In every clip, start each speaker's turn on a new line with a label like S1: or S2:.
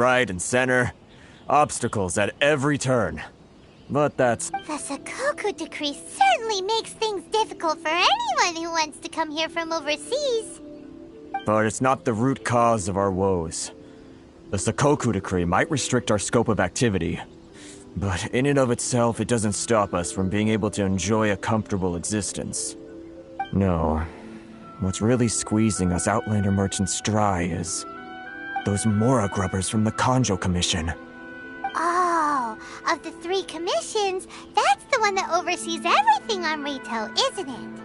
S1: right and center. Obstacles at every turn. But that's...
S2: The Sakoku decree certainly makes things difficult for anyone who wants to come here from overseas.
S1: But it's not the root cause of our woes. The Sakoku decree might restrict our scope of activity, but in and of itself, it doesn't stop us from being able to enjoy a comfortable existence. No. What's really squeezing us Outlander merchants dry is those Mora grubbers from the Kanjo Commission.
S2: Oh, of the 3 commissions, that's the one that oversees everything on Rito, isn't it?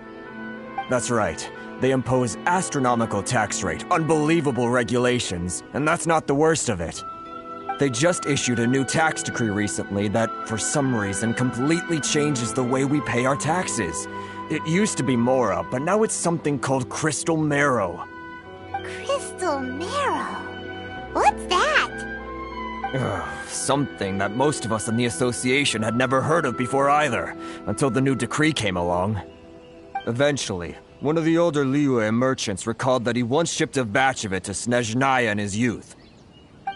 S1: That's right. They impose astronomical tax rate, unbelievable regulations, and that's not the worst of it. They just issued a new tax decree recently that, for some reason, completely changes the way we pay our taxes. It used to be Mora, but now it's something called Crystal Marrow.
S2: Crystal Marrow? What's that?
S1: Something that most of us in the association had never heard of before either, until the new decree came along. Eventually, one of the older Liyue merchants recalled that he once shipped a batch of it to Snezhnaya in his youth.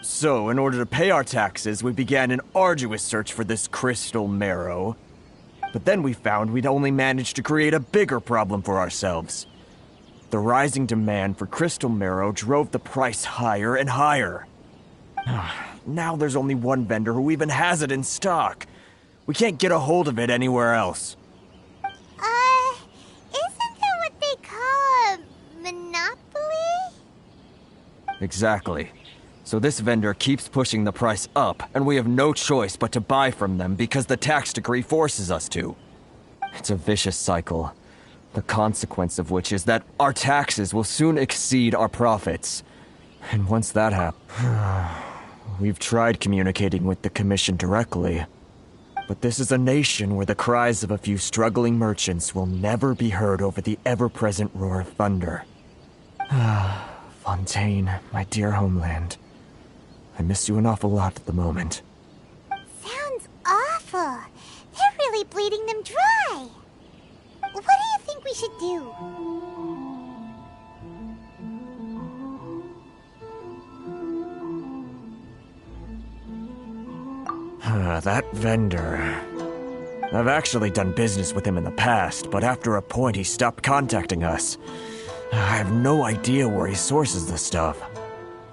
S1: So, in order to pay our taxes, we began an arduous search for this Crystal Marrow. But then we found we'd only managed to create a bigger problem for ourselves. The rising demand for Crystal Marrow drove the price higher and higher. Now there's only one vendor who even has it in stock. We can't get a hold of it anywhere else.
S2: Isn't that what they call a monopoly?
S1: Exactly. So this vendor keeps pushing the price up, and we have no choice but to buy from them because the tax decree forces us to. It's a vicious cycle, the consequence of which is that our taxes will soon exceed our profits. And once that happens... We've tried communicating with the Commission directly, but this is a nation where the cries of a few struggling merchants will never be heard over the ever-present roar of thunder. Fontaine, my dear homeland. I miss you an awful lot at the moment.
S2: Sounds awful. They're really bleeding them dry. What do you think we should do?
S1: That vendor... I've actually done business with him in the past, but after a point he stopped contacting us. I have no idea where he sources the stuff.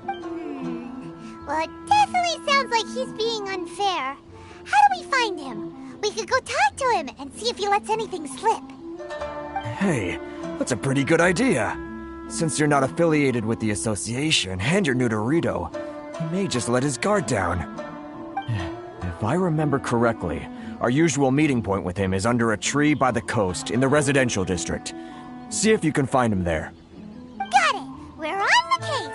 S2: Well, it definitely sounds like he's being unfair. How do we find him? We could go talk to him and see if he lets anything slip.
S1: Hey, that's a pretty good idea. Since you're not affiliated with the association and you're new to Rito, he may just let his guard down. If I remember correctly, our usual meeting point with him is under a tree by the coast in the residential district. See if you can find him there.
S2: Got it! We're on the case!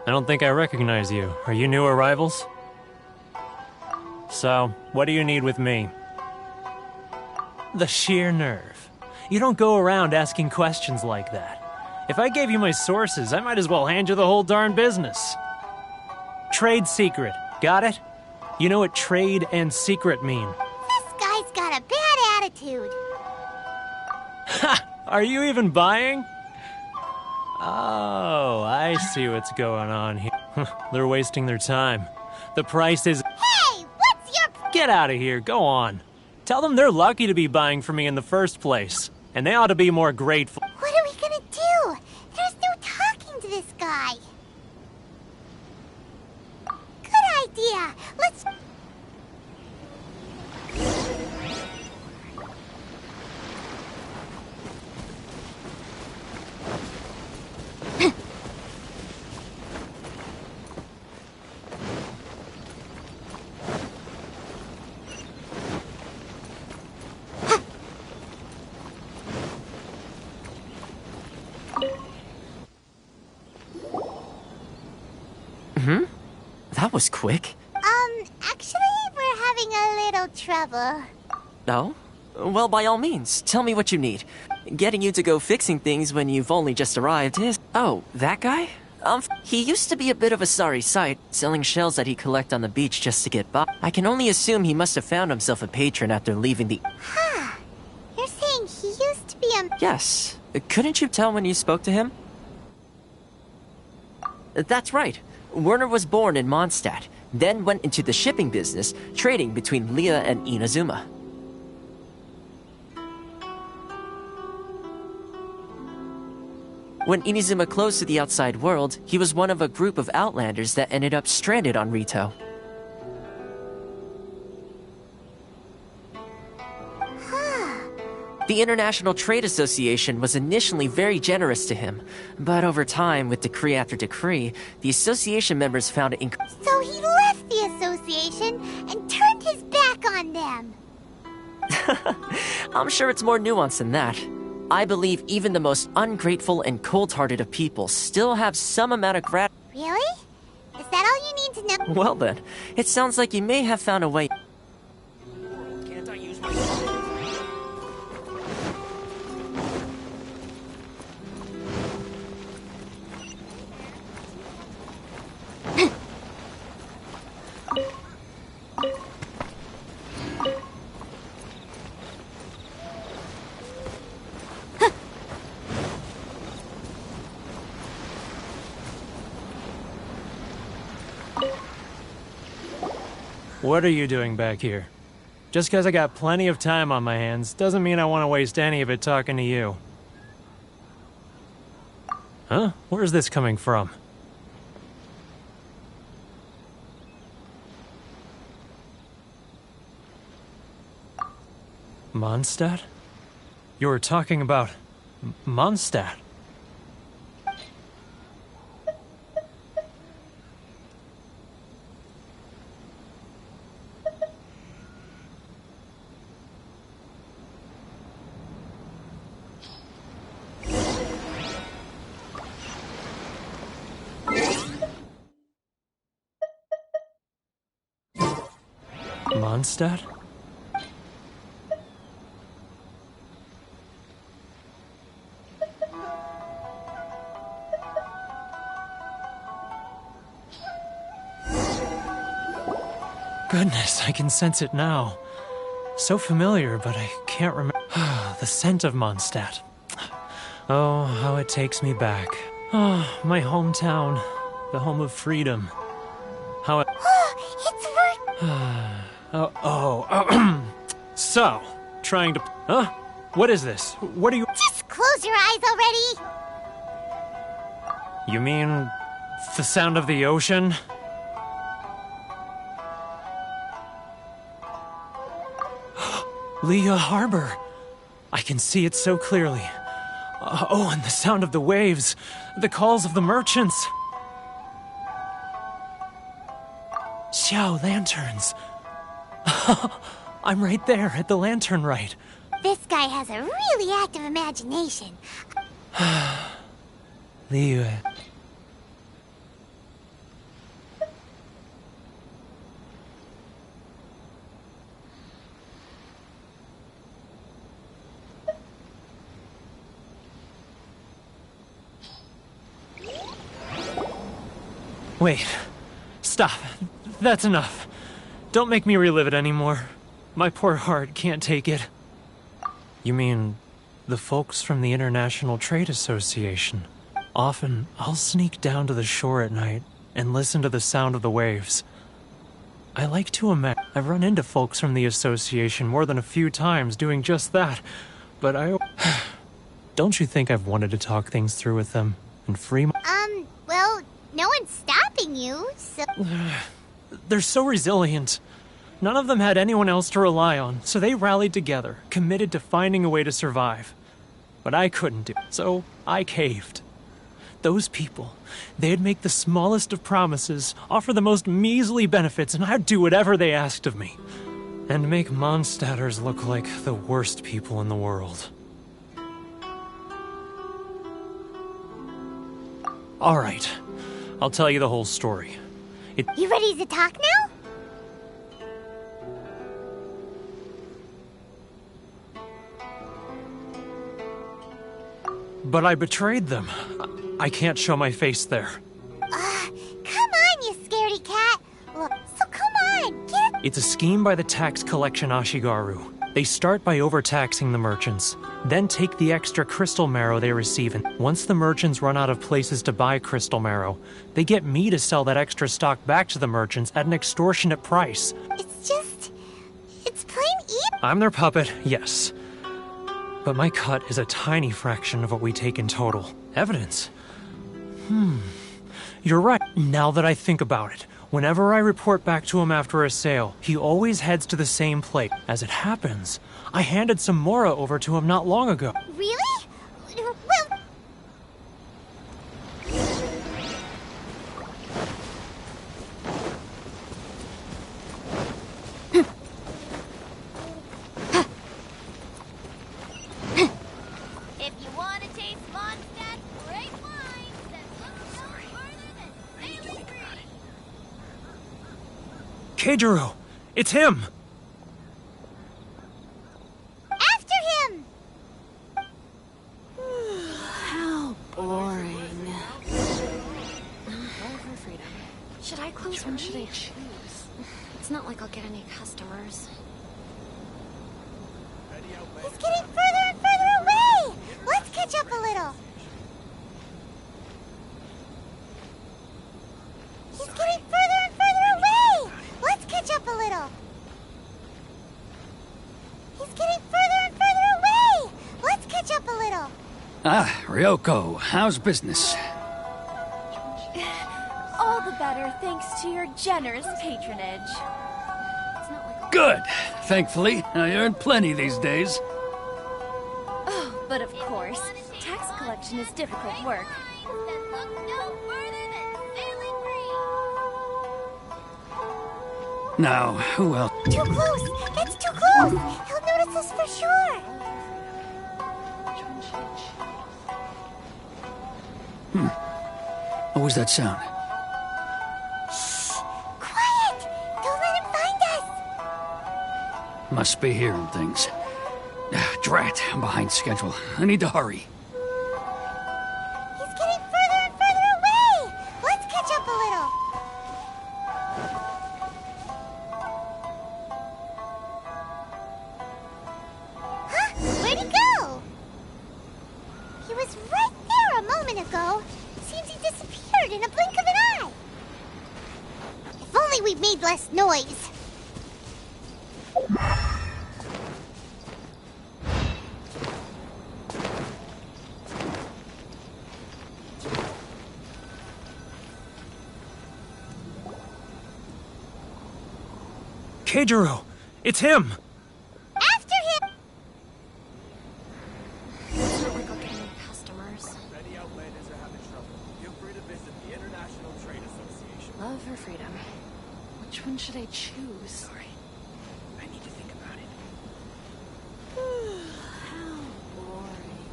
S3: I don't think I recognize you. Are you new arrivals? So, what do you need with me? The sheer nerve. You don't go around asking questions like that. If I gave you my sources, I might as well hand you the whole darn business. Trade secret. Got it? You know what trade and secret mean.
S2: This guy's got a bad attitude.
S3: Ha! Are you even buying? Oh, I see what's going on here. They're wasting their time. The price is...
S2: Hey! What's your
S3: Get out of here, go on. Tell them they're lucky to be buying from me in the first place, and they ought to be more grateful.
S2: What are we gonna do? There's no talking to this guy. Good idea. Let's...
S4: That was quick.
S2: Actually, we're having a little trouble.
S4: No? Well, by all means, tell me what you need. Getting you to go fixing things when you've only just arrived is... Oh, that guy? He used to be a bit of a sorry sight, selling shells that he collect on the beach just to get by. I can only assume he must have found himself a patron after leaving the...
S2: Huh. You're saying he used to be a...
S4: Yes. Couldn't you tell when you spoke to him? That's right. Werner was born in Mondstadt, then went into the shipping business, trading between Leah and Inazuma. When Inazuma closed to the outside world, he was one of a group of outlanders that ended up stranded on Rito. The International Trade Association was initially very generous to him, but over time, with decree after decree, the association members found it
S2: So he left the association and turned his back on them.
S4: I'm sure it's more nuanced than that. I believe even the most ungrateful and cold-hearted of people still have some amount of
S2: Really? Is that all you need to know?
S4: Well then, it sounds like you may have found a way.
S3: Can't I use my... What are you doing back here? Just because I got plenty of time on my hands doesn't mean I want to waste any of it talking to you. Huh? Where's this coming from? Mondstadt? You were talking about... Mondstadt? Mondstadt? Goodness, I can sense it now. So familiar, but I can't remember. The scent of Mondstadt. Oh, how it takes me back. Oh, my hometown. The home of freedom. How it...
S2: It's
S3: So, trying to... Huh? What is this? What are you...
S2: Just close your eyes already!
S3: You mean... the sound of the ocean? Leah Harbor! I can see it so clearly. Oh, and the sound of the waves. The calls of the merchants. Xiao lanterns. I'm right there at the lantern right.
S2: This guy has a really active imagination.
S3: Leah. Wait. Stop. That's enough. Don't make me relive it anymore. My poor heart can't take it. You mean the folks from the International Trade Association? Often, I'll sneak down to the shore at night and listen to the sound of the waves. I like to imagine. I've run into folks from the association more than a few times doing just that, but I... Don't you think I've wanted to talk things through with them and free my...
S2: Well, no one's stopping you, so...
S3: They're so resilient. None of them had anyone else to rely on, so they rallied together, committed to finding a way to survive. But I couldn't do it, so I caved. Those people, they'd make the smallest of promises, offer the most measly benefits, and I'd do whatever they asked of me. And make Mondstadters look like the worst people in the world. Alright, I'll tell you the whole story.
S2: You ready to talk now?
S3: But I betrayed them. I can't show my face there.
S2: Come on, you scaredy cat. Look, so come on, get...
S3: It's a scheme by the tax collection Ashigaru. They start by overtaxing the merchants, then take the extra crystal marrow they receive, and once the merchants run out of places to buy crystal marrow, they get me to sell that extra stock back to the merchants at an extortionate price.
S2: It's plain evil.
S3: I'm their puppet, yes. But my cut is a tiny fraction of what we take in total. Evidence? You're right. Now that I think about it, whenever I report back to him after a sale, he always heads to the same place. As it happens, I handed some Mora over to him not long ago.
S2: Really? Well... If you want to taste Mondstadt's great wine, then look no further than Sailing Green.
S3: Keijiro! It's him!
S2: After him!
S5: How boring. For freedom. Should I close one? Should I choose? It's not like I'll get any customers.
S2: He's getting further and further away! Let's catch up a little. He's getting further and further away! Let's catch up a little. He's getting further and further away! Let's catch up a little.
S6: Ah, Ryoko, how's business?
S5: All the better thanks to your generous patronage. It's not like
S6: Good. Thankfully, I earn plenty these days.
S5: Oh, but of course, tax collection is difficult work.
S2: Then look no further than Sailing Green.
S6: Now, who else?
S2: Too close! It's too close! He'll notice us for sure!
S6: What was that sound?
S2: Quiet! Don't let him find us!
S6: Must be hearing things. Ah, drat, I'm behind schedule. I need to hurry.
S2: He's getting further and further away! Let's catch up a little. Huh? Where'd he go? He was right there a moment ago. Seems he disappeared in a blink of an eye. If only we'd made less noise.
S3: Keijiro! It's him!
S2: After him!
S5: it's not like I'll get any customers.
S1: Many outlanders are having trouble. Feel free to visit the International Trade Association.
S5: Love or freedom? Which one should I choose?
S6: Sorry. I need to think about it.
S5: How boring.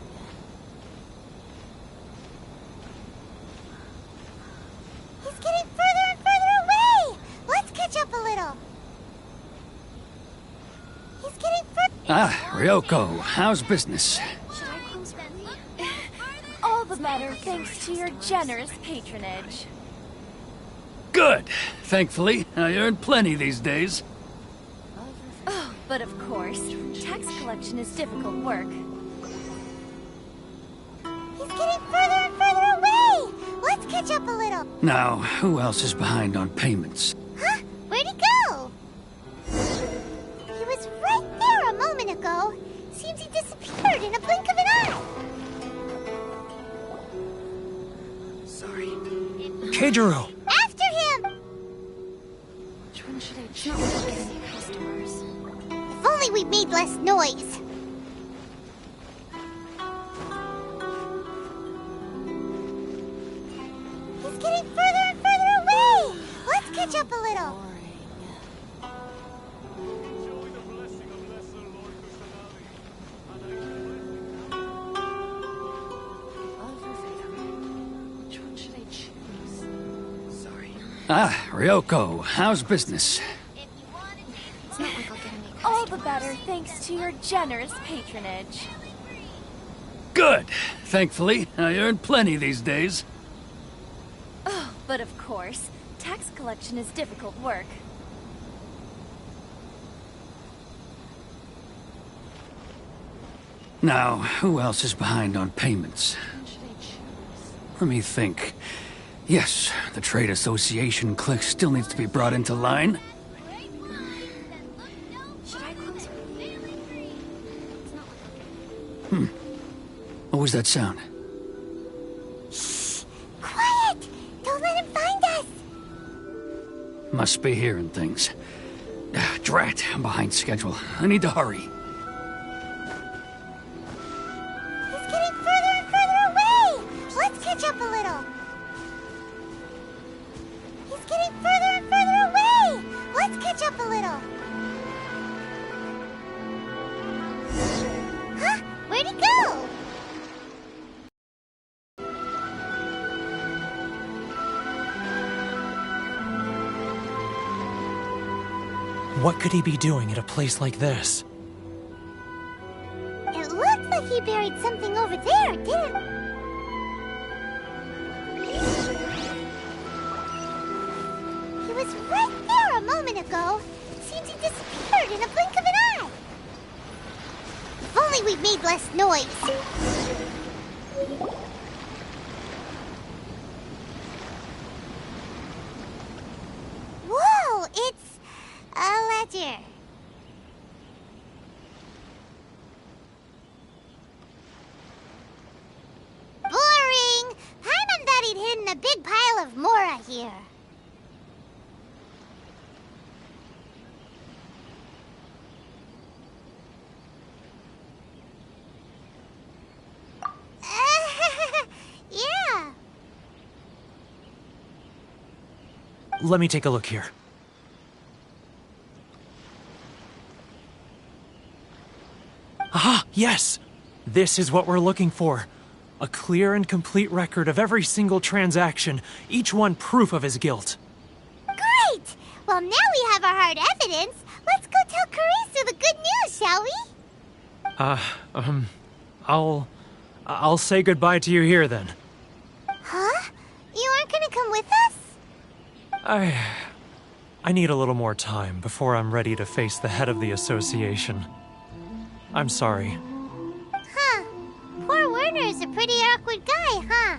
S2: He's getting further and further away! Let's catch up a little. He's getting further...
S6: Ah, Ryoko, how's business?
S5: Should I close one? All the better thanks to your generous patronage.
S6: Good. Thankfully, I earn plenty these days.
S5: Oh, but of course, tax collection is difficult work.
S2: He's getting further and further away! Let's catch up a little.
S6: Now, who else is behind on payments?
S2: Huh? Where'd he go? Seems he disappeared in a blink of an eye.
S6: Sorry.
S3: Keijiro!
S2: After him!
S5: Which one should I choose to get any customers?
S2: If only we'd made less noise. He's getting further and further away! Let's catch up a little.
S5: Which one should I choose?
S6: Sorry. Ah, Ryoko, how's business?
S5: It's not like I'll get any all the better thanks to your generous patronage.
S6: Good. Thankfully, I earn plenty these days.
S5: Oh, but of course, tax collection is difficult work.
S6: Now, who else is behind on payments?
S5: Which one should I choose?
S6: Let me think. Yes, the Trade Association clique still needs to be brought into line.
S5: Should I close my It's not like I'll
S6: What was that sound?
S2: Quiet! Don't let him find us!
S6: Must be hearing things. Drat, I'm behind schedule. I need to hurry.
S2: He's getting further and further away! Let's catch up a little. He's getting further and further away! Let's catch up a little. Huh? Where'd he go?
S3: What could he be doing at a place like this?
S2: It looked like he buried something over there, didn't it? He was right there a moment ago. Seems he disappeared in a blink of an eye. If only we'd made less noise. Whoa, it's a ledger. Boring! Paimon thought he'd hidden a big pile of Mora here. Yeah.
S3: Let me take a look here. Aha! Yes! This is what we're looking for. A clear and complete record of every single transaction, each one proof of his guilt.
S2: Great! Well, now we have our hard evidence. Let's go tell Karisu the good news, shall we?
S3: I'll say goodbye to you here then.
S2: Huh? You aren't gonna come with us?
S3: I need a little more time before I'm ready to face the head of the association. I'm sorry.
S2: Huh. Poor Werner's a pretty awkward guy, huh?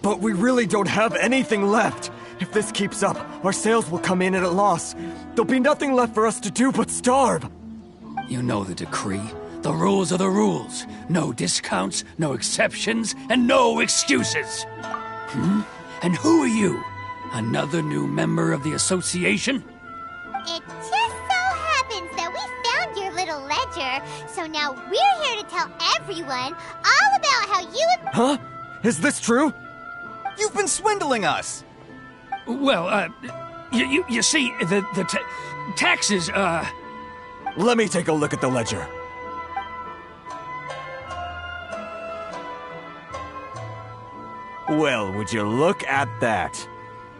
S1: But we really don't have anything left. If this keeps up, our sales will come in at a loss. There'll be nothing left for us to do but starve.
S6: You know the decree. The rules are the rules. No discounts, no exceptions, and no excuses. And who are you? Another new member of the association?
S2: It just so happens that we found your little ledger, so now we're here to tell everyone all about how you and...
S1: Huh? Is this true?
S7: You've been swindling us!
S6: Well, you see, the taxes,
S1: Let me take a look at the ledger. Well, would you look at that?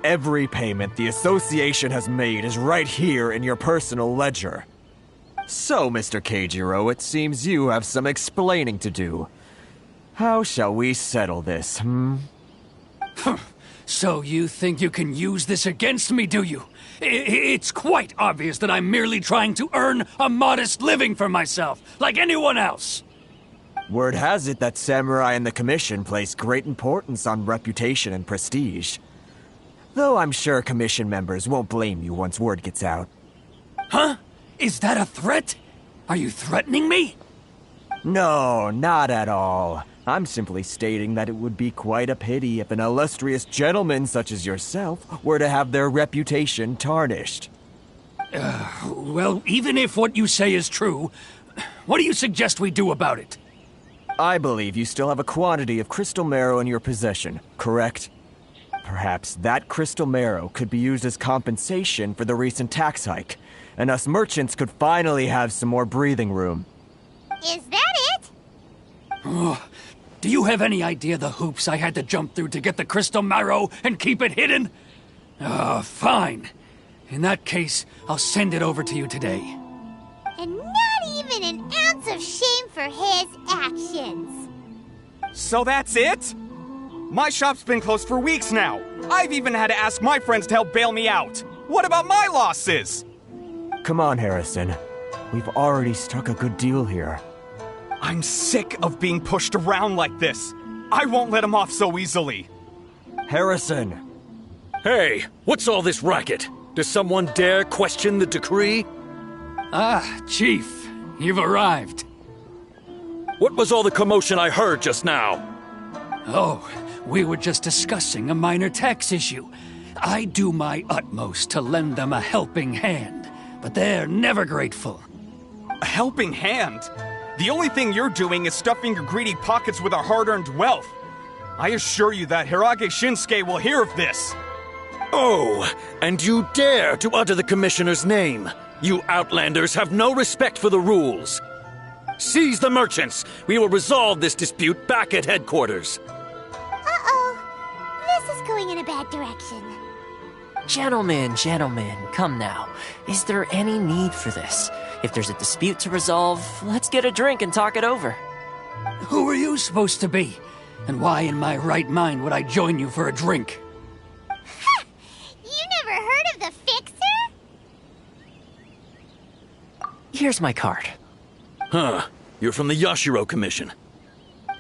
S1: Every payment the association has made is right here in your personal ledger. So, Mr. Keijiro, it seems you have some explaining to do. How shall we settle this, hmm?
S6: So you think you can use this against me, do you? It's quite obvious that I'm merely trying to earn a modest living for myself, like anyone else.
S1: Word has it that Samurai and the Commission place great importance on reputation and prestige. Though I'm sure Commission members won't blame you once word gets out.
S6: Huh? Is that a threat? Are you threatening me?
S1: No, not at all. I'm simply stating that it would be quite a pity if an illustrious gentleman such as yourself were to have their reputation tarnished.
S6: Well, even if what you say is true, what do you suggest we do about it?
S1: I believe you still have a quantity of crystal marrow in your possession, correct? Perhaps that crystal marrow could be used as compensation for the recent tax hike, and us merchants could finally have some more breathing room.
S2: Is that it?
S6: Do you have any idea the hoops I had to jump through to get the crystal marrow and keep it hidden? Fine. In that case, I'll send it over to you today.
S2: And not even an ounce of shame for his actions.
S7: So that's it? My shop's been closed for weeks now. I've even had to ask my friends to help bail me out. What about my losses?
S1: Come on, Harrison. We've already struck a good deal here.
S7: I'm sick of being pushed around like this. I won't let him off so easily.
S1: Harrison!
S8: Hey, what's all this racket? Does someone dare question the decree?
S6: Ah, Chief, you've arrived.
S8: What was all the commotion I heard just now?
S6: Oh, we were just discussing a minor tax issue. I do my utmost to lend them a helping hand, but they're never grateful.
S7: A helping hand? The only thing you're doing is stuffing your greedy pockets with our hard-earned wealth. I assure you that Hirage Shinsuke will hear of this.
S8: Oh, and you dare to utter the Commissioner's name. You Outlanders have no respect for the rules. Seize the merchants. We will resolve this dispute back at headquarters.
S2: Uh-oh. This is going in a bad direction.
S4: Gentlemen, come now. Is there any need for this? If there's a dispute to resolve, let's get a drink and talk it over.
S6: Who are you supposed to be? And why in my right mind would I join you for a drink?
S2: Ha! You never heard of the Fixer?
S4: Here's my card.
S8: Huh. You're from the Yashiro Commission.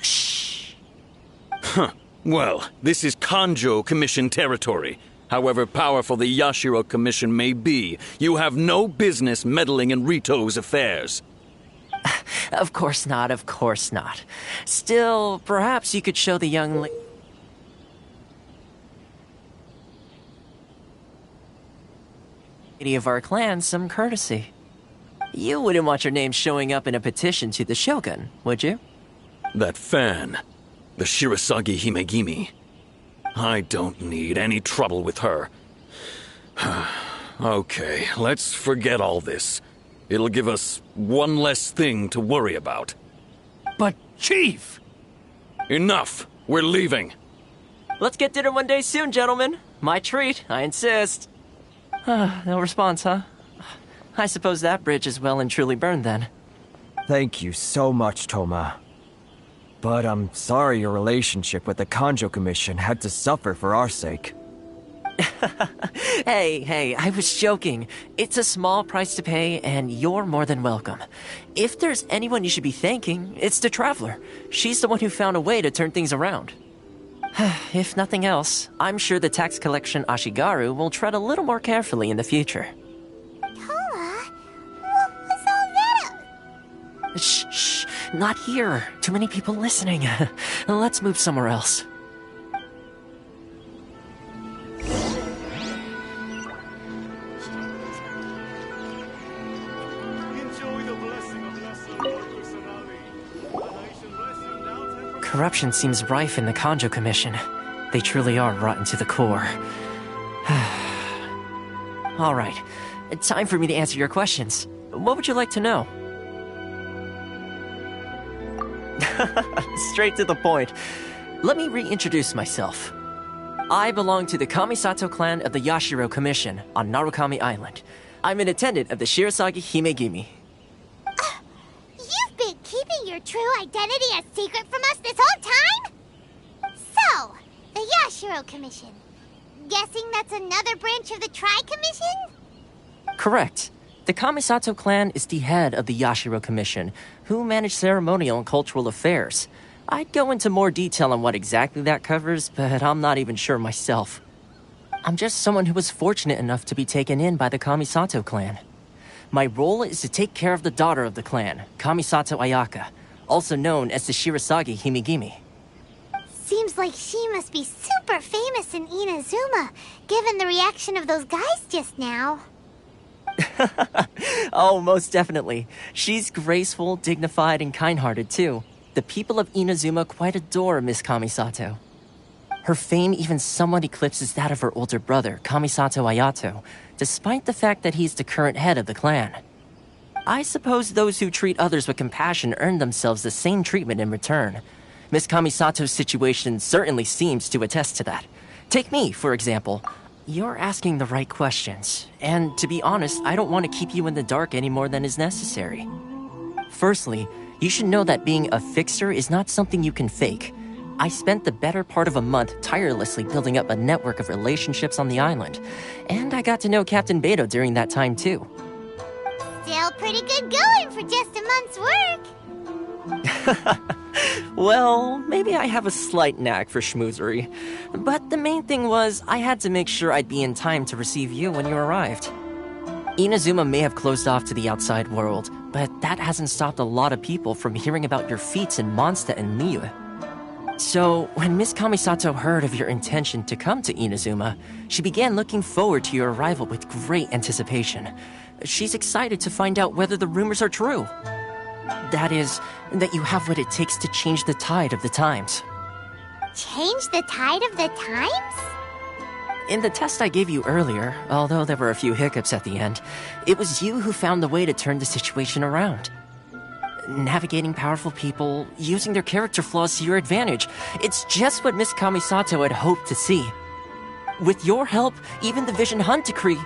S4: Shh.
S8: Huh. Well, this is Kanjo Commission territory. However powerful the Yashiro Commission may be, you have no business meddling in Rito's affairs.
S4: Of course not, of course not. Still, perhaps you could show the young lady of our clan some courtesy. You wouldn't want your name showing up in a petition to the Shogun, would you?
S8: That fan, the Shirasagi Himegimi. I don't need any trouble with her. Okay, let's forget all this. It'll give us one less thing to worry about.
S6: But, Chief!
S8: Enough! We're leaving.
S4: Let's get dinner one day soon, gentlemen. My treat, I insist. No response, huh? I suppose that bridge is well and truly burned then.
S1: Thank you so much, Toma. But I'm sorry your relationship with the Kanjo Commission had to suffer for our sake.
S4: Hey, I was joking. It's a small price to pay, and you're more than welcome. If there's anyone you should be thanking, it's the Traveler. She's the one who found a way to turn things around. If nothing else, I'm sure the tax collection Ashigaru will tread a little more carefully in the future.
S2: Toma? What was all that?
S4: Shh, not here. Too many people listening. Let's move somewhere else. Corruption seems rife in the Kanjo Commission. They truly are rotten to the core. All right, time for me to answer your questions. What would you like to know? Straight to the point. Let me reintroduce myself. I belong to the Kamisato clan of the Yashiro Commission on Narukami Island. I'm an attendant of the Shirasagi Himegimi.
S2: You've been keeping your true identity a secret from us this whole time? Yashiro Commission. Guessing that's another branch of the Tri-Commission?
S4: Correct. The Kamisato clan is the head of the Yashiro Commission, who manage ceremonial and cultural affairs. I'd go into more detail on what exactly that covers, but I'm not even sure myself. I'm just someone who was fortunate enough to be taken in by the Kamisato clan. My role is to take care of the daughter of the clan, Kamisato Ayaka, also known as the Shirasagi Himigimi.
S2: Seems like she must be super famous in Inazuma, given the reaction of those guys just now.
S4: Oh, most definitely. She's graceful, dignified, and kind-hearted, too. The people of Inazuma quite adore Miss Kamisato. Her fame even somewhat eclipses that of her older brother, Kamisato Ayato, despite the fact that he's the current head of the clan. I suppose those who treat others with compassion earn themselves the same treatment in return. Miss Kamisato's situation certainly seems to attest to that. Take me, for example. You're asking the right questions, and to be honest, I don't want to keep you in the dark any more than is necessary. Firstly, you should know that being a fixer is not something you can fake. I spent the better part of a month tirelessly building up a network of relationships on the island, and I got to know Captain Beto during that time too.
S2: Still pretty good going for just a month's work.
S4: Well, maybe I have a slight knack for schmoozery. But the main thing was, I had to make sure I'd be in time to receive you when you arrived. Inazuma may have closed off to the outside world, but that hasn't stopped a lot of people from hearing about your feats in Mondstadt and Liyue. So, when Miss Kamisato heard of your intention to come to Inazuma, she began looking forward to your arrival with great anticipation. She's excited to find out whether the rumors are true. That is, that you have what it takes to change the tide of the times.
S2: Change the tide of the times?
S4: In the test I gave you earlier, although there were a few hiccups at the end, it was you who found the way to turn the situation around. Navigating powerful people, using their character flaws to your advantage, it's just what Miss Kamisato had hoped to see. With your help, even the Vision Hunt decree...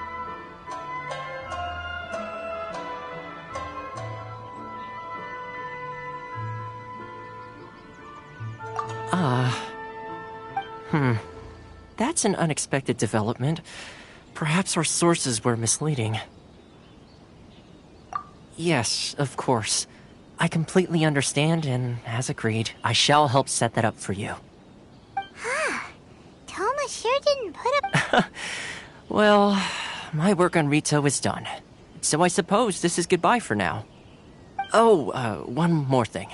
S4: That's an unexpected development. Perhaps our sources were misleading. Yes, of course. I completely understand, and as agreed, I shall help set that up for you.
S2: Toma sure didn't put up...
S4: Well, my work on Rito is done. So I suppose this is goodbye for now. Oh, one more thing.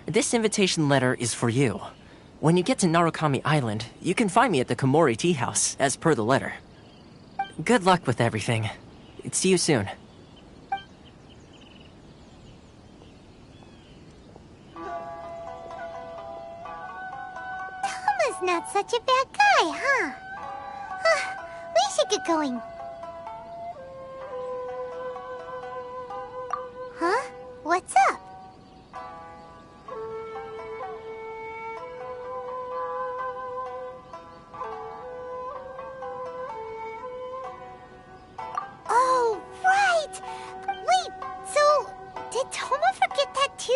S4: This invitation letter is for you. When you get to Narukami Island, you can find me at the Komori Tea House, as per the letter. Good luck with everything. See you soon.
S2: Toma's not such a bad guy, huh? We should get going. Huh? What's up? Oh, right! Wait, so did Toma forget that too?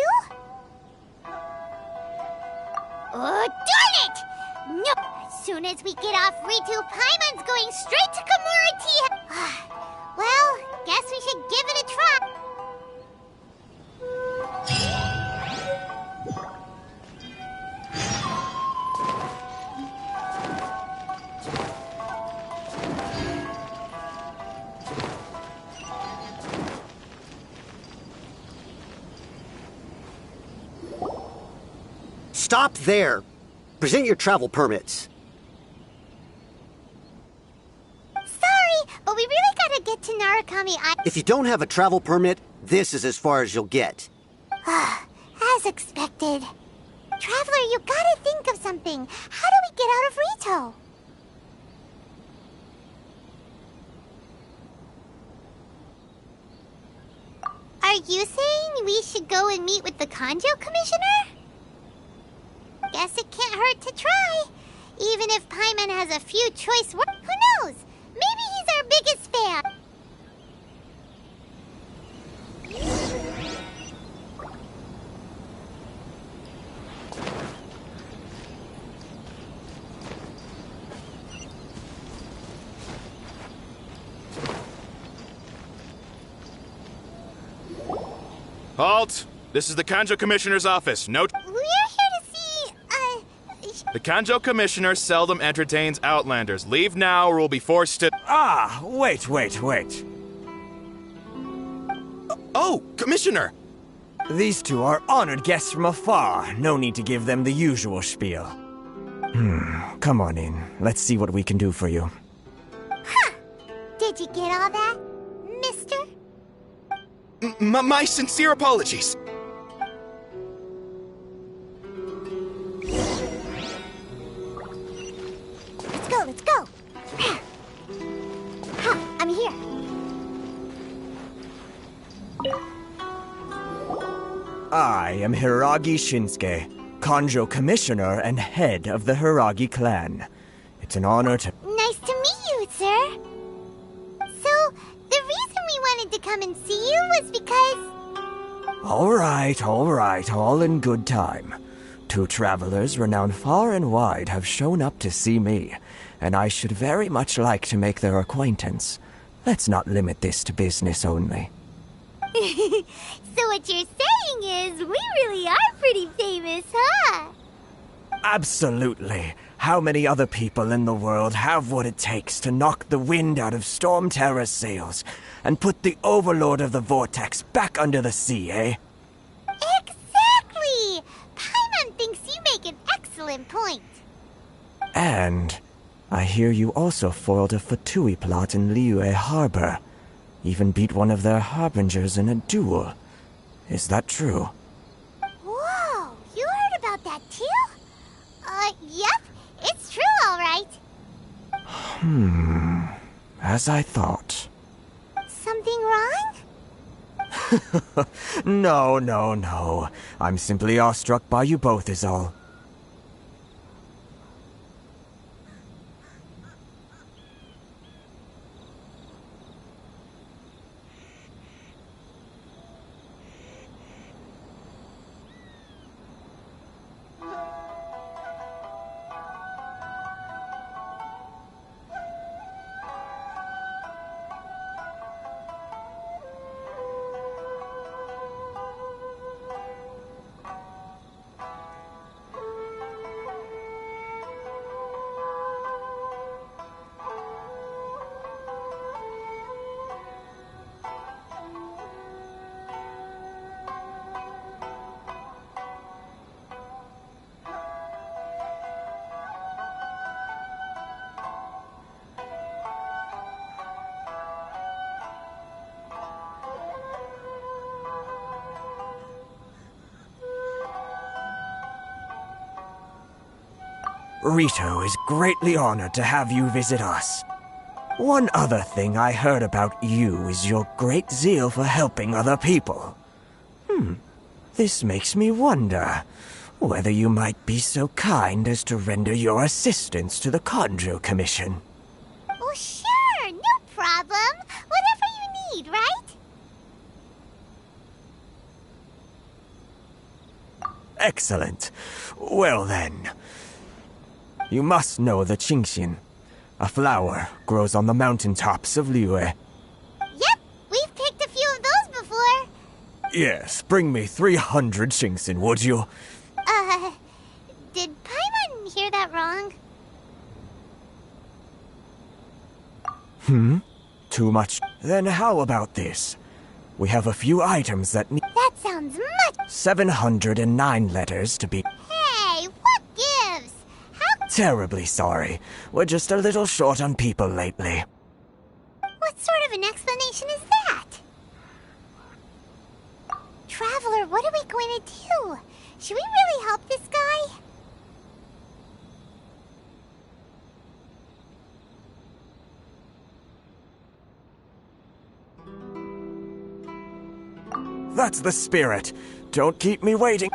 S2: Oh, darn it! Nope! As soon as we get off Ritu, Paimon's going straight to Komori Tea. Well, guess we should give it a try.
S9: Stop there! Present your travel permits.
S2: Sorry, but we really gotta get to Narukami Island.
S9: If you don't have a travel permit, this is as far as you'll get.
S2: As expected. Traveler, you gotta think of something. How do we get out of Rito? Are you saying we should go and meet with the Kanjo Commissioner? Guess it can't hurt to try. Even if Paimon has a few choice words, who knows? Maybe he's our biggest fan.
S10: Halt! This is the Kanjo Commissioner's office. Note.
S2: We're here to see,
S10: The Kanjo Commissioner seldom entertains Outlanders. Leave now or we'll be forced to...
S1: Ah, wait.
S10: Oh, Commissioner!
S1: These two are honored guests from afar. No need to give them the usual spiel. Come on in. Let's see what we can do for you.
S2: Huh! Did you get all that, mister?
S10: My sincere apologies.
S2: Let's go. Huh, I'm here.
S1: I am Hiragi Shinsuke, Kanjo Commissioner and head of the Hiragi clan. It's an honor to...
S2: Nice to meet you, sir. So, the reason we wanted to come and see you was because...
S1: All right, all in good time. Two travelers renowned far and wide have shown up to see me, and I should very much like to make their acquaintance. Let's not limit this to business only.
S2: So what you're saying is, we really are pretty famous, huh?
S1: Absolutely. How many other people in the world have what it takes to knock the wind out of Storm Terror's sails and put the Overlord of the Vortex back under the sea, eh?
S2: Exactly! Paimon thinks you make an excellent point.
S1: And I hear you also foiled a Fatui plot in Liyue Harbor. Even beat one of their harbingers in a duel. Is that true?
S2: Whoa, you heard about that too? Yep, it's true, all right.
S1: As I thought.
S2: Something wrong?
S1: No. I'm simply awestruck by you both is all. Rito is greatly honored to have you visit us. One other thing I heard about you is your great zeal for helping other people. This makes me wonder whether you might be so kind as to render your assistance to the Kanjo Commission.
S2: Oh, sure, no problem. Whatever you need, right?
S1: Excellent. Well then, you must know the Genshin. A flower grows on the mountaintops of Liyue.
S2: Yep, we've picked a few of those before.
S1: Yes, bring me 300 Genshin, would you?
S2: Did Paimon hear that wrong?
S1: Too much. Then how about this? We have a few items that need
S2: That sounds much...
S1: 709 letters to be...
S2: Hey, what gives? How...
S1: Terribly sorry. We're just a little short on people lately.
S2: What sort of an explanation is that? Traveler, what are we going to do? Should we really help this guy?
S1: That's the spirit. Don't keep me waiting.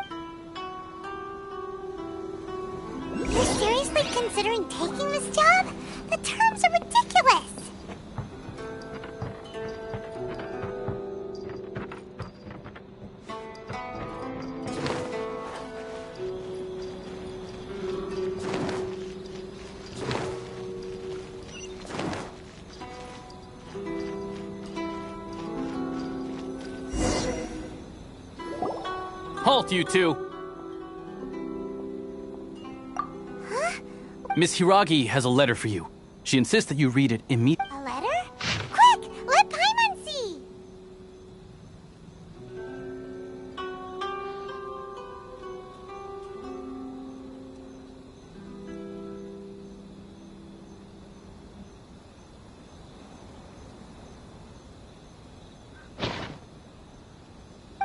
S2: You're seriously considering taking this job? The terms are ridiculous.
S11: halt, you two!
S2: Huh?
S11: Miss Hiragi has a letter for you. She insists that you read it immediately.
S2: A letter? Quick! Let Paimon see!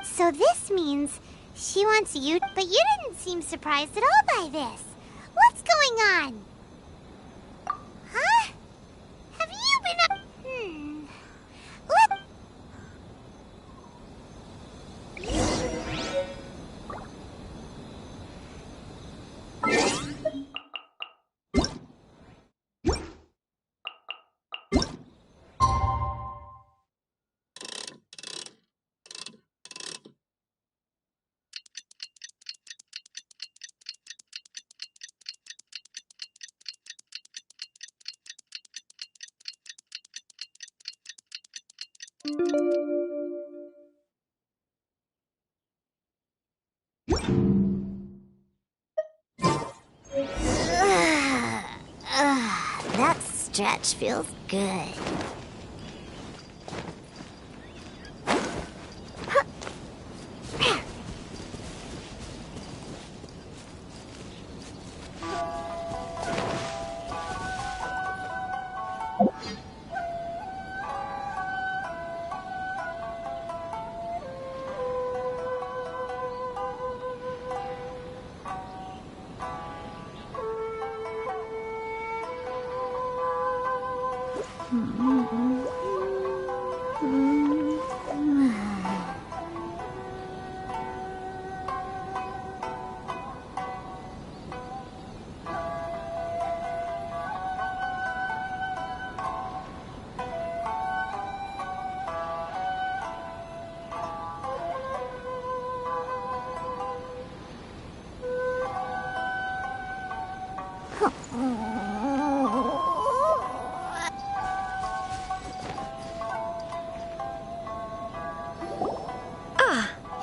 S2: So this means she wants you, but you didn't seem surprised at all by this. What's going on? Huh? Have you been up? Let... That stretch feels good.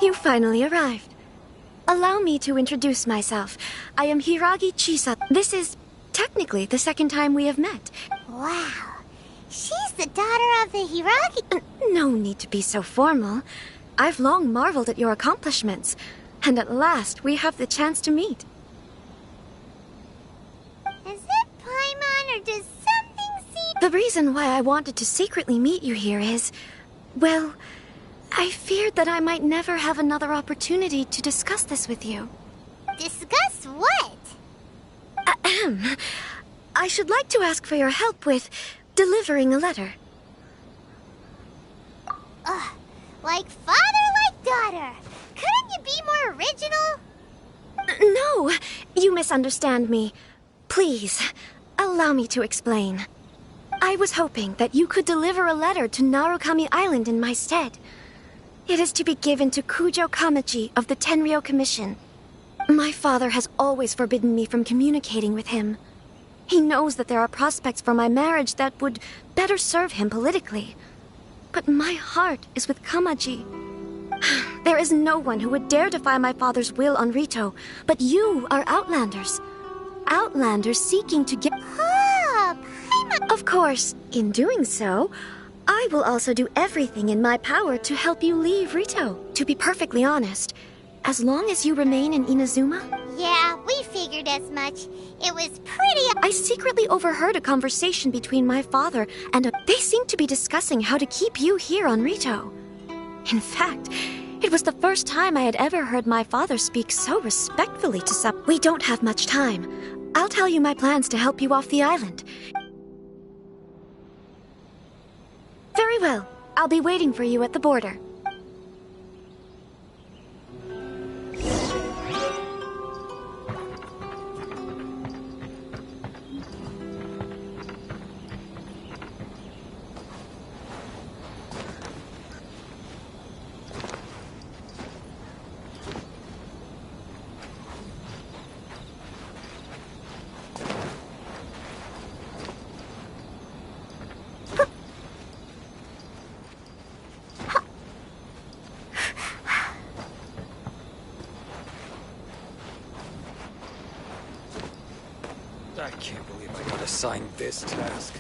S12: You finally arrived. Allow me to introduce myself. I am Hiragi Chisa. This is technically the second time we have met.
S2: Wow. She's the daughter of the Hiragi.
S12: No need to be so formal. I've long marveled at your accomplishments. And at last, we have the chance to meet.
S2: Is it Paimon or does something seem...
S12: The reason why I wanted to secretly meet you here is... well... I feared that I might never have another opportunity to discuss this with you.
S2: Discuss what?
S12: Ahem. I should like to ask for your help with delivering a letter.
S2: Like father, like daughter. Couldn't you be more original?
S12: No, you misunderstand me. Please, allow me to explain. I was hoping that you could deliver a letter to Narukami Island in my stead. It is to be given to Kujo Kamachi of the Tenryou Commission. My father has always forbidden me from communicating with him. He knows that there are prospects for my marriage that would better serve him politically. But my heart is with Kamachi. There is no one who would dare defy my father's will on Rito, but you are Outlanders. Outlanders seeking to get... Of course, in doing so, I will also do everything in my power to help you leave Rito. To be perfectly honest, as long as you remain in Inazuma...
S2: Yeah, we figured as much. It was pretty...
S12: I secretly overheard a conversation between my father and They seemed to be discussing how to keep you here on Rito. In fact, it was the first time I had ever heard my father speak so respectfully to some... We don't have much time. I'll tell you my plans to help you off the island. Very well. I'll be waiting for you at the border.
S6: I can't believe I got assigned this task.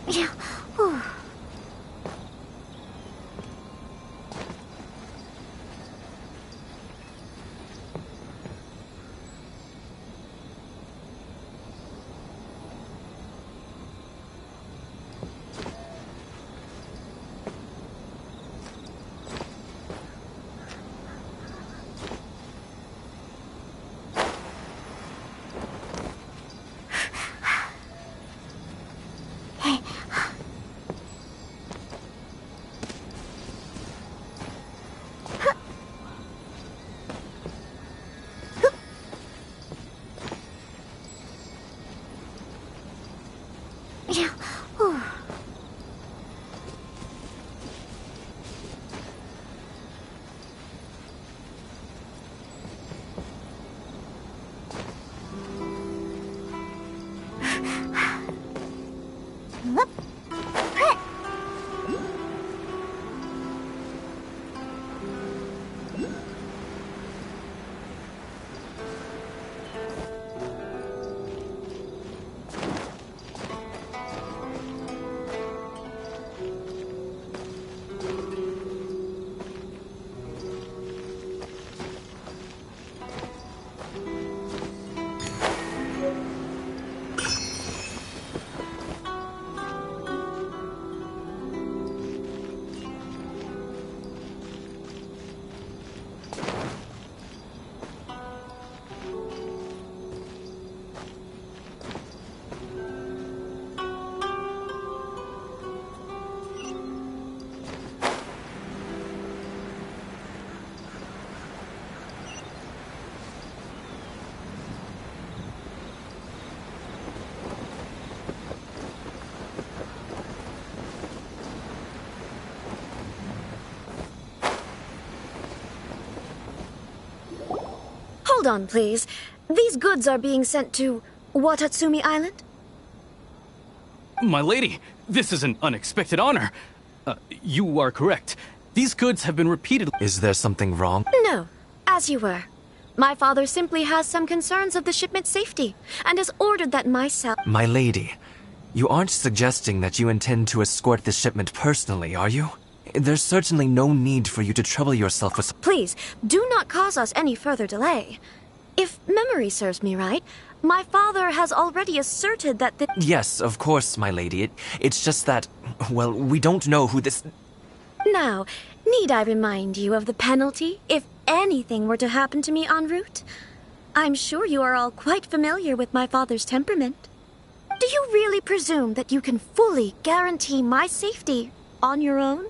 S2: Yeah. Whew. Yeah. Whew. Whoop.
S12: Hold on, please. These goods are being sent to Watatsumi Island?
S11: My lady, this is an unexpected honor. You are correct. These goods have been repeatedly...
S1: Is there something wrong?
S12: No, as you were. My father simply has some concerns of the shipment's safety, and has ordered that myself...
S1: My lady, you aren't suggesting that you intend to escort this shipment personally, are you? There's certainly no need for you to trouble yourself with...
S12: Please, do not cause us any further delay. If memory serves me right, my father has already asserted that the...
S1: Yes, of course, my lady. It's just that, well, we don't know who this...
S12: Now, need I remind you of the penalty if anything were to happen to me en route? I'm sure you are all quite familiar with my father's temperament. Do you really presume that you can fully guarantee my safety on your own?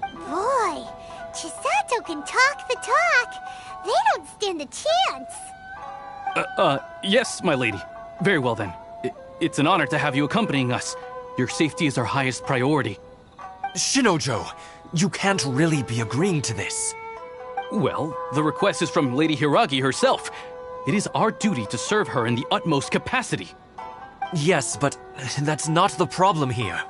S2: Boy, Chisato can talk the talk. They don't stand a chance.
S11: Yes, my lady. Very well then. It's an honor to have you accompanying us. Your safety is our highest priority.
S13: Shinojo, you can't really be agreeing to this.
S11: Well, the request is from Lady Hiragi herself. It is our duty to serve her in the utmost capacity.
S13: Yes, but that's not the problem here.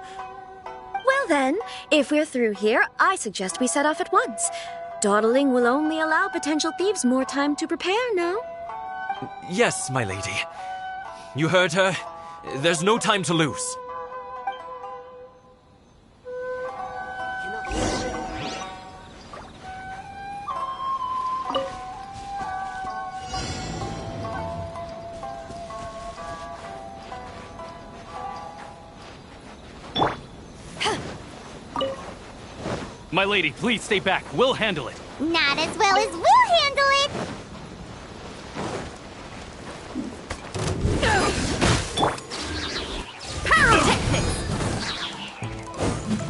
S12: Well then, if we're through here, I suggest we set off at once. Dawdling will only allow potential thieves more time to prepare, no?
S13: Yes, my lady. You heard her. There's no time to lose.
S11: My lady, please stay back. We'll handle it.
S2: Not as well as we'll handle it.
S5: Pyrotechnics!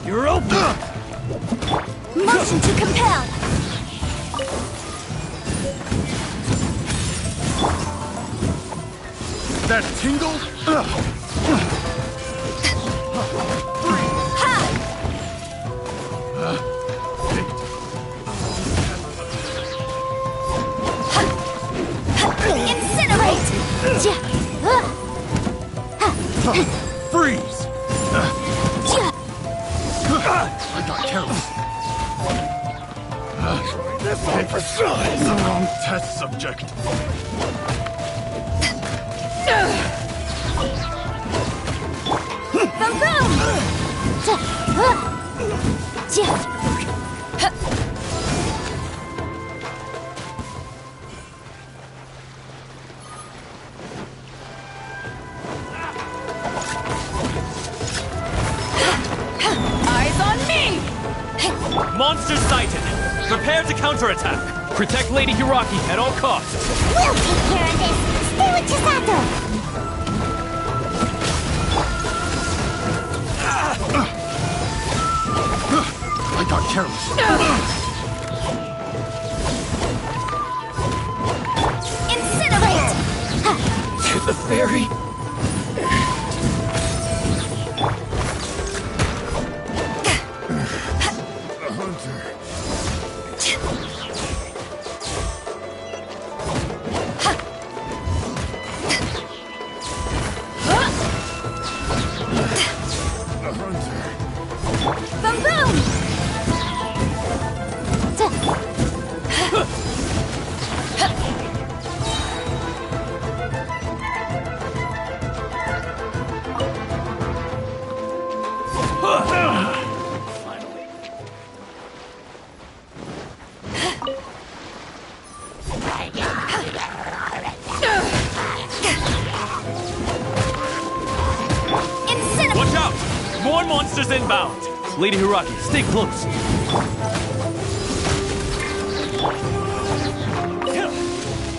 S8: You're open!
S5: Motion to compel!
S8: That tingle?
S5: Incinerate!
S8: Freeze! I got careless. This all for size! The wrong test subject.
S5: Boom boom! Eyes on me!
S13: Monsters sighted! Prepare to counterattack!
S11: Protect Lady Hiragi at all costs.
S2: We'll take care of this. Stay with Chisato.
S8: I got careless.
S5: Incinerate!
S6: To the fairy.
S5: Boom boom!
S13: Watch out! More monsters inbound!
S11: Lady Hiragi, stay close.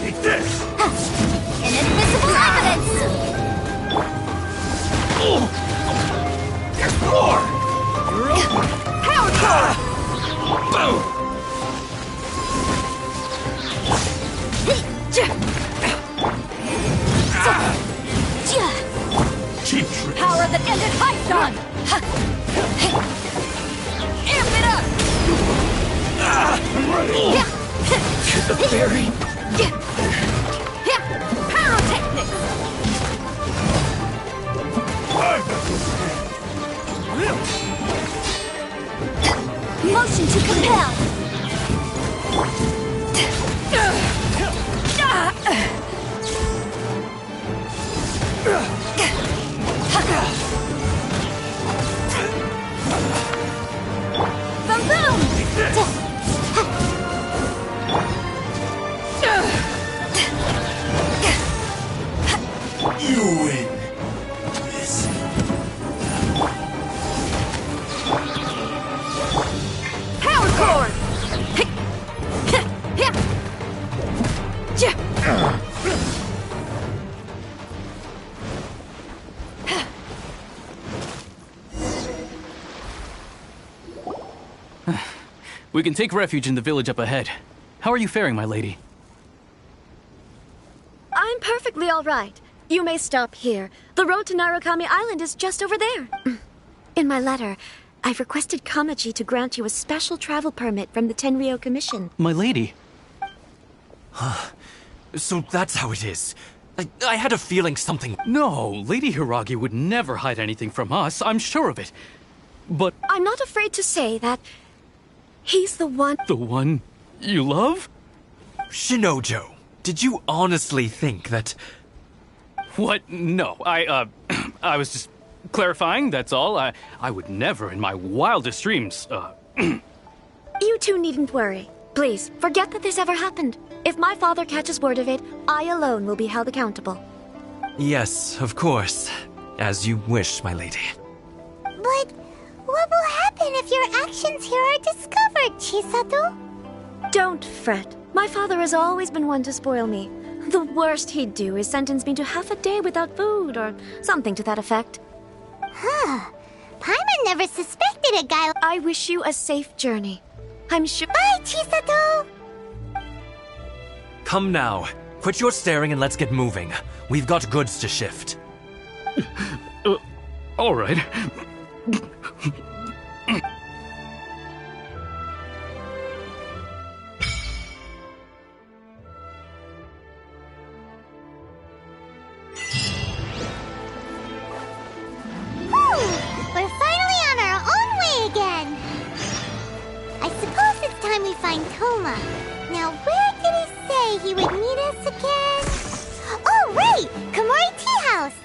S8: Take this!
S5: Inadmissible evidence!
S8: There's more!
S5: Power core!
S8: Boom! Cheap trick.
S5: Power that ended Python! Amp it up!
S8: I'm ready!
S6: To the fairy.
S5: Pyrotechnics! Motion to compel! Boom boom!
S8: You win. This.
S5: Power core!
S11: We can take refuge in the village up ahead. How are you faring, my lady?
S12: I'm perfectly all right. You may stop here. The road to Narukami Island is just over there. In my letter, I've requested Kamaji to grant you a special travel permit from the Tenryou Commission.
S11: My lady.
S13: So that's how it is. I had a feeling something...
S11: No, Lady Hiragi would never hide anything from us. I'm sure of it. But...
S12: I'm not afraid to say that he's the one...
S11: The one you love?
S13: Shinojo, did you honestly think that...
S11: What? No, I was just clarifying, that's all. I would never in my wildest dreams,
S12: You two needn't worry. Please, forget that this ever happened. If my father catches word of it, I alone will be held accountable.
S13: Yes, of course. As you wish, my lady.
S2: But what will happen if your actions here are discovered, Chisato?
S12: Don't fret. My father has always been one to spoil me. The worst he'd do is sentence me to half a day without food, or something to that effect.
S2: Huh. Paimon never suspected a guy.
S12: I wish you a safe journey. I'm sure.
S2: Bye, Chisato!
S13: Come now. Quit your staring and let's get moving. We've got goods to shift.
S11: All right.
S2: We're finally on our own way again! I suppose it's time we find Toma. Now, where did he say he would meet us again? Oh, right! Komori Tea House!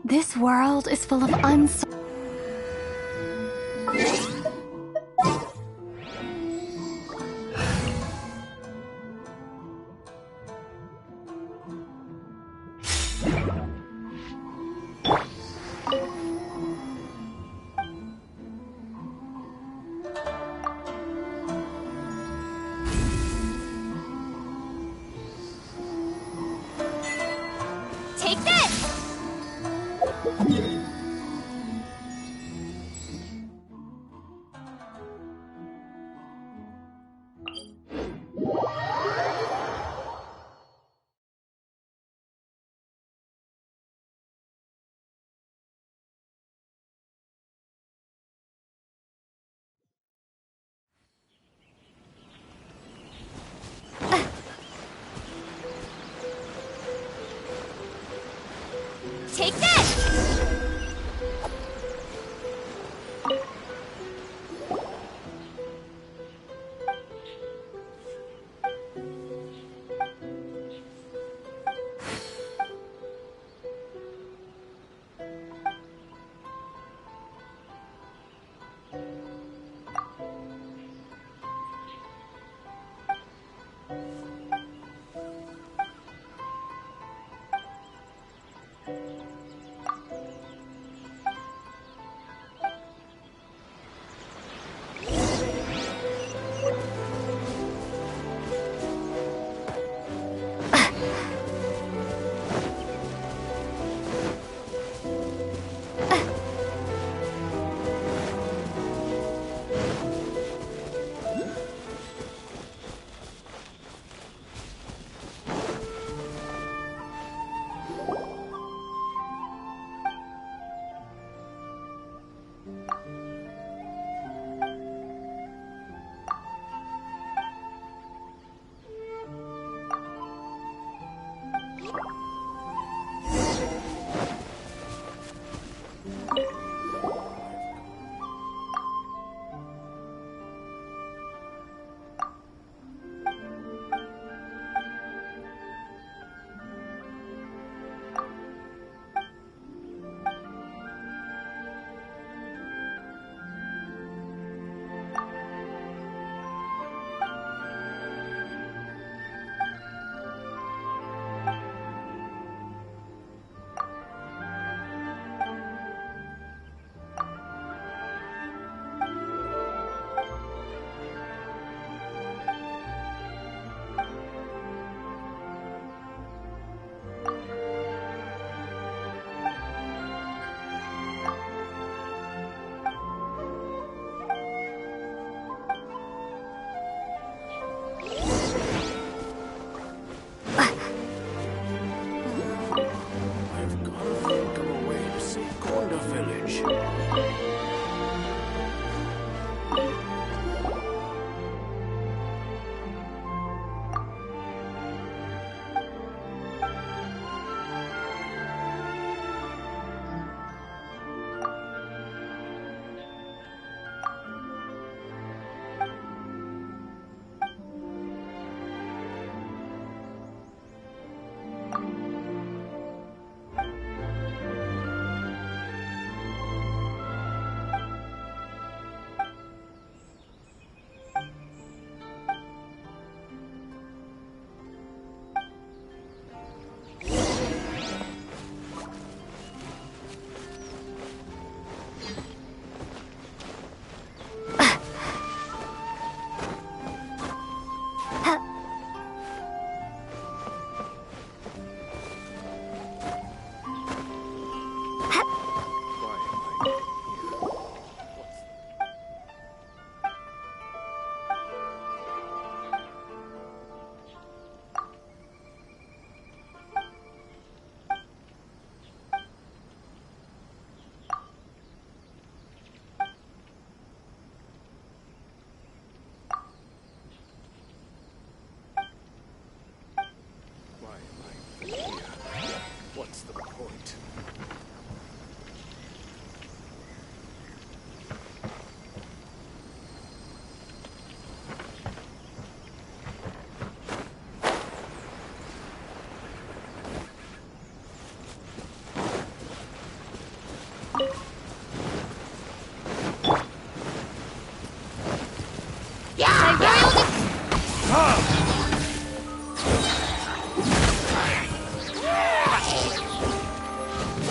S5: This world is full of
S2: Take this! Take this!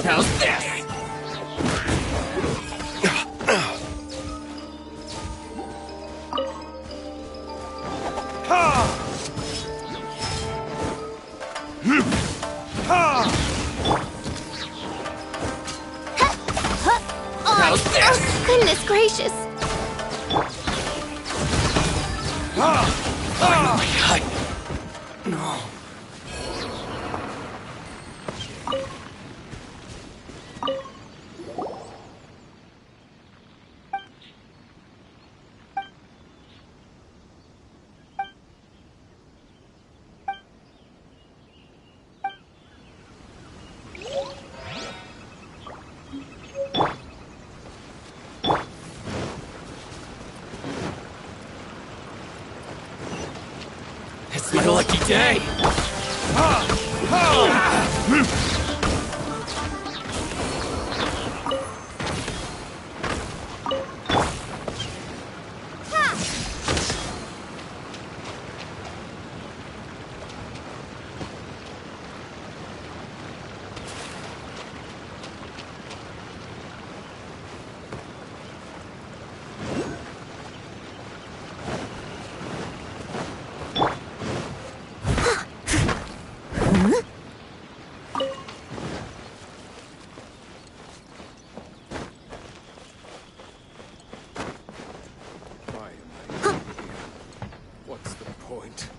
S11: How's this?
S12: Oh, goodness gracious.
S6: No.
S11: It's my lucky day!
S14: What's the point?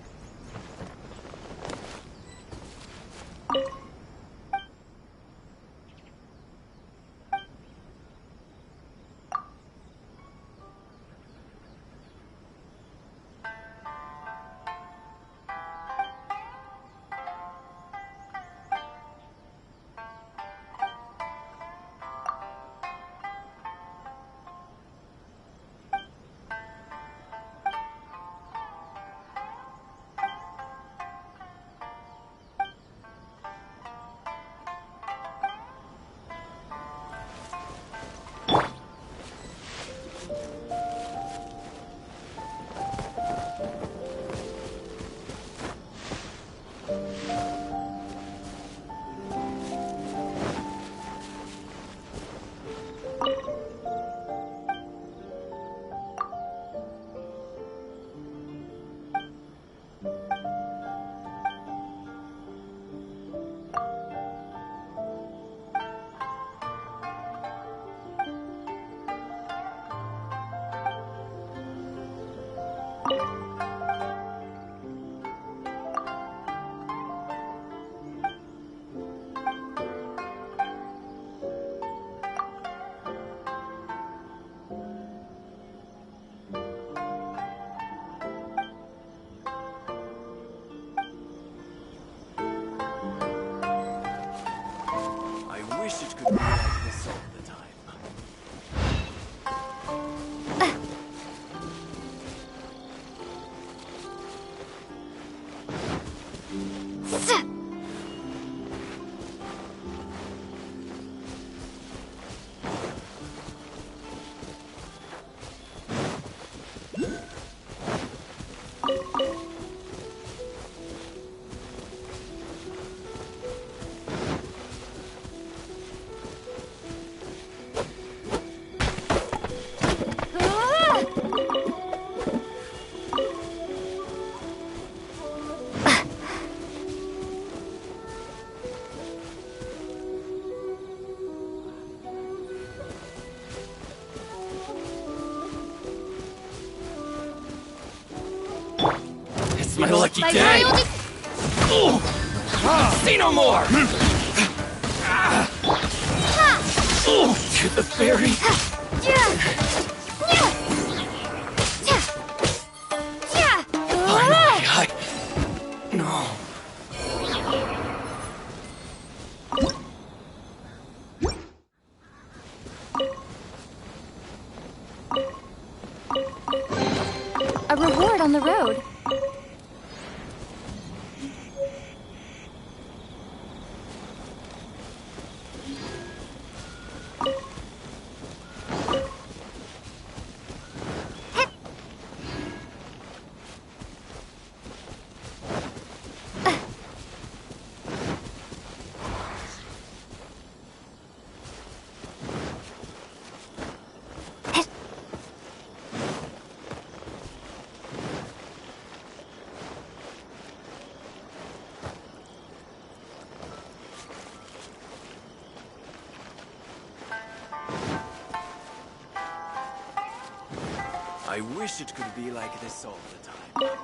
S14: I wish it could be like this all the time.
S11: It's my lucky day! Say no more! To the ferry!
S6: No.
S5: A reward on the road.
S14: I wish it could be like this all the time.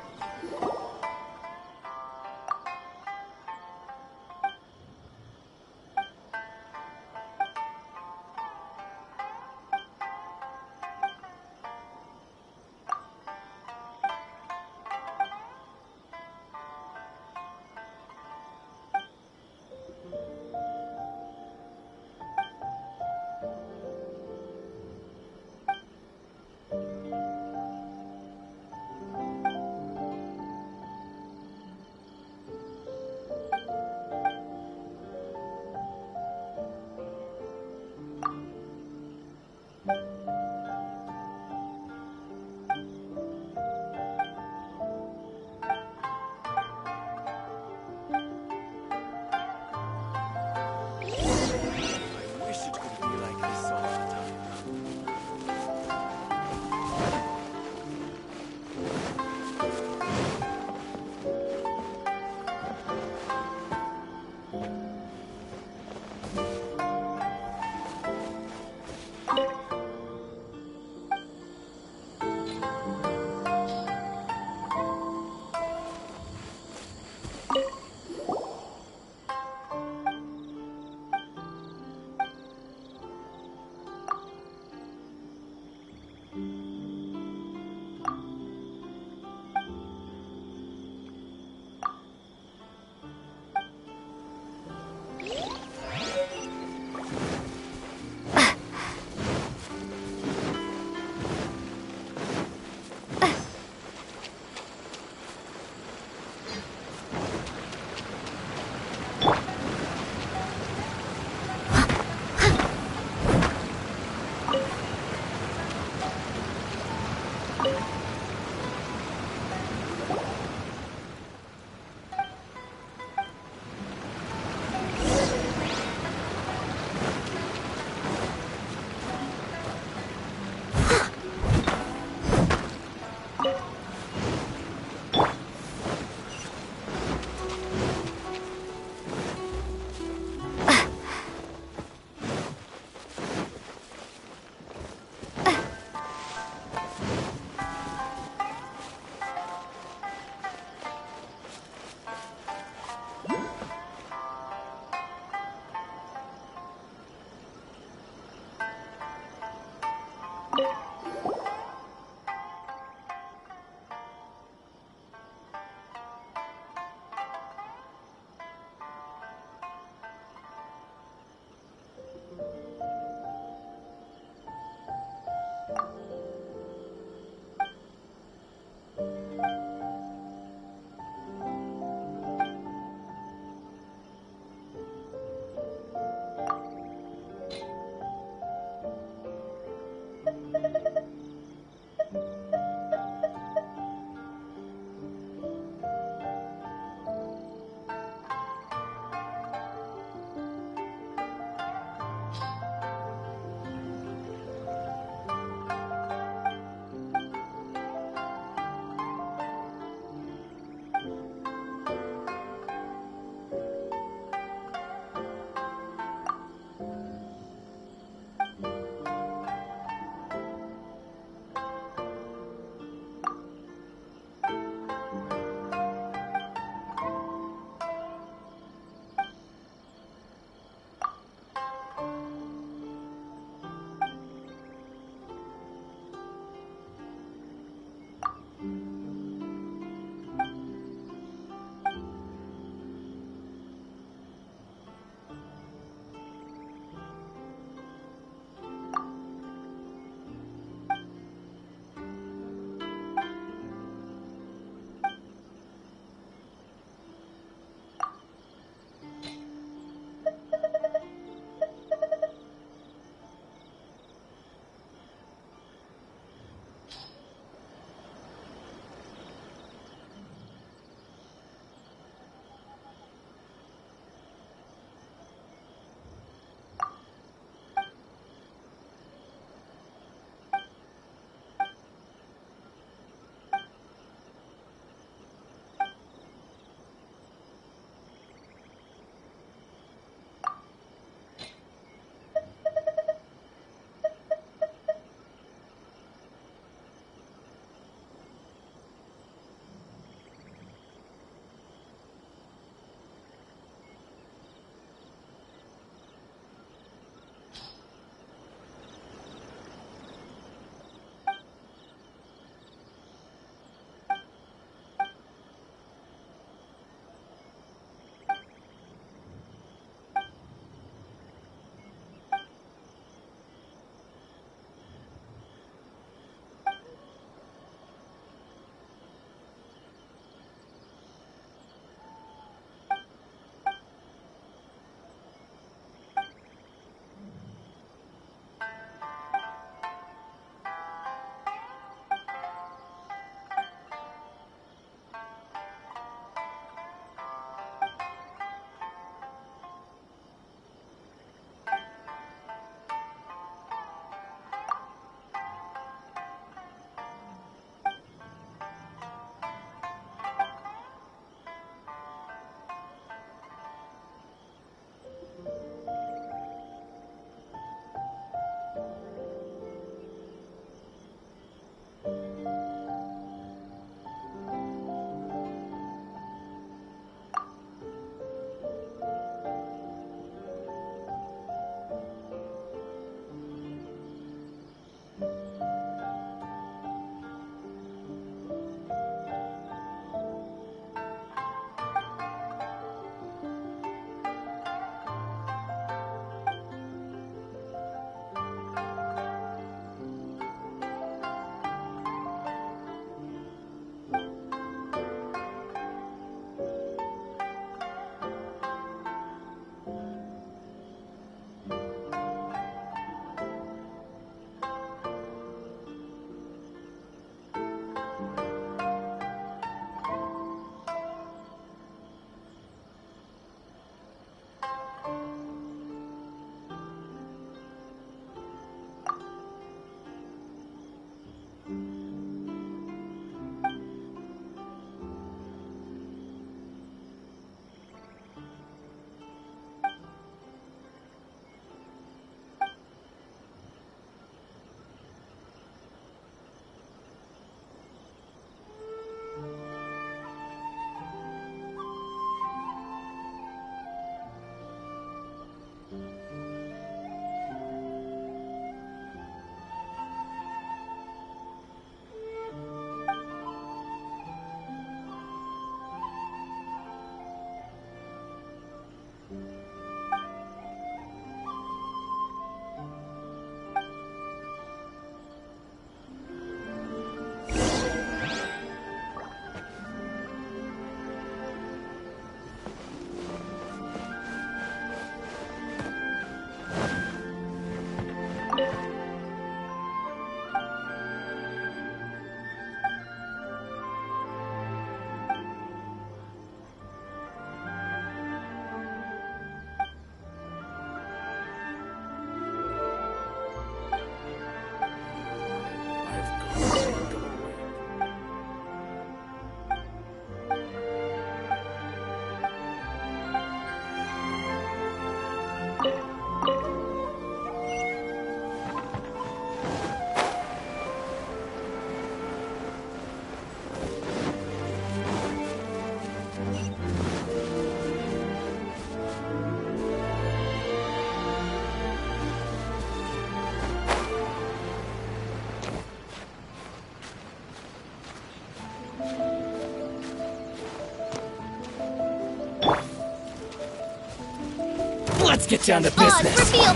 S6: Let's get down to business.
S2: Reveal.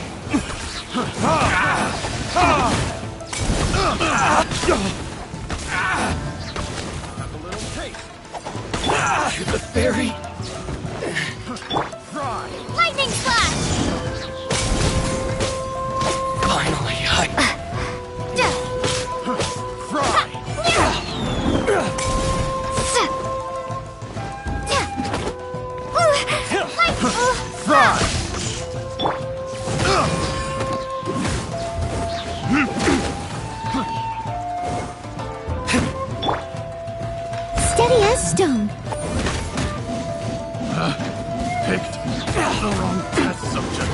S6: The fairy.
S2: Lightning slash.
S6: Finally,
S2: Steady as stone.
S14: Picked the wrong test subject.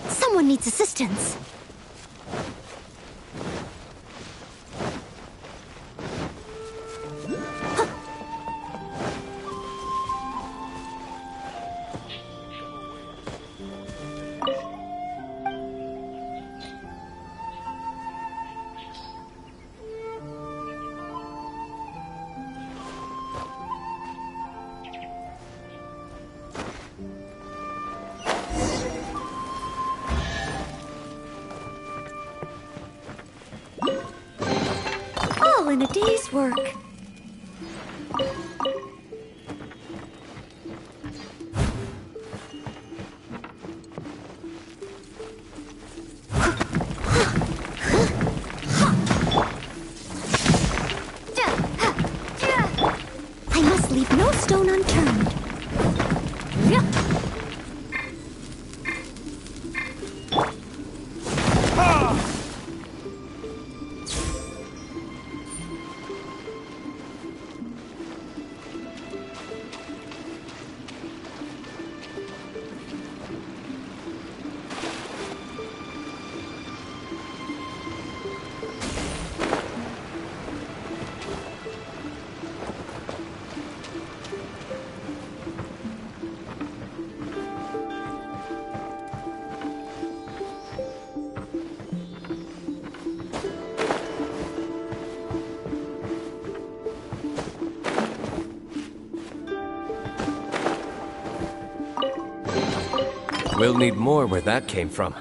S2: Someone needs assistance. All in a day's work. I must leave no stone unturned.
S15: We'll need more where that came from.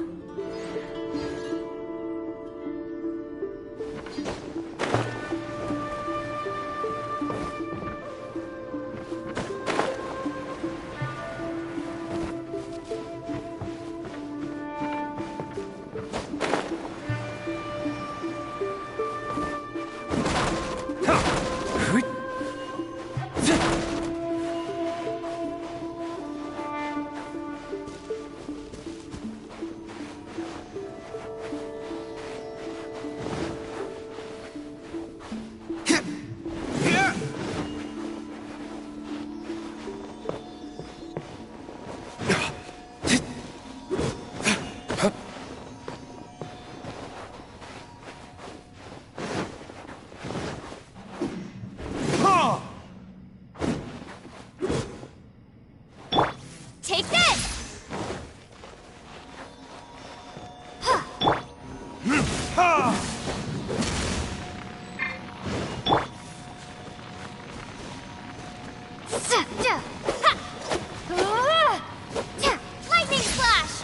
S2: Take this! Lightning slash!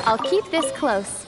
S5: I'll keep this close.